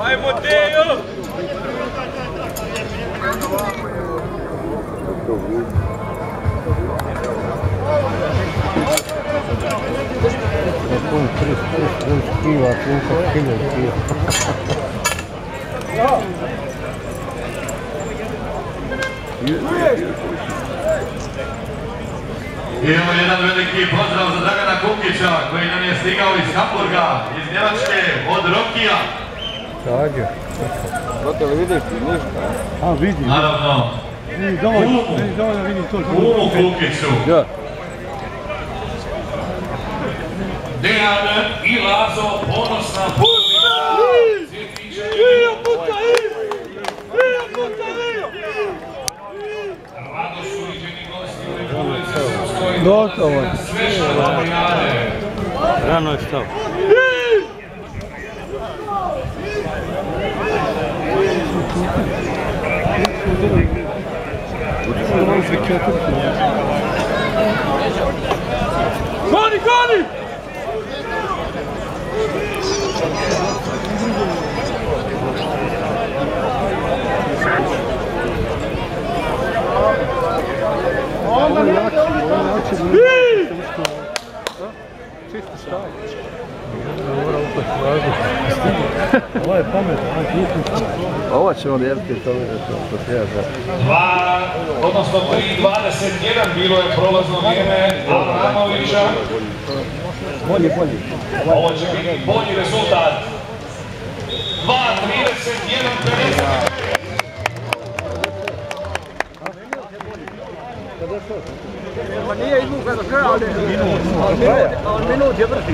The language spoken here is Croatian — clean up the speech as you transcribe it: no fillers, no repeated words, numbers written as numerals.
Ajmo Dejo! Idemo jedan veliki pozdrav za Dragana Kukića koji nam je stigao iz Hamburga, iz Njemačke, od Rokija. Čađe. Zato li vidiš ništa? A vidim. Naravno. Umu Kukiću. Da. Dejan i Lazo, ponosna pobjednika. Rado su viđeni gosti u Republici Srpskoj. Gotovo. Sve što dobijade. Rano je stao. Goni, goni! Ovo je pametno. Ovo ćemo lijepiti to treba. 3:21 bilo je prolazno vrijeme Avramovića. Bolji. Ovo će biti bolji rezultat. 2:31:55. Nije izvukao do kraja, ali minut je vrti.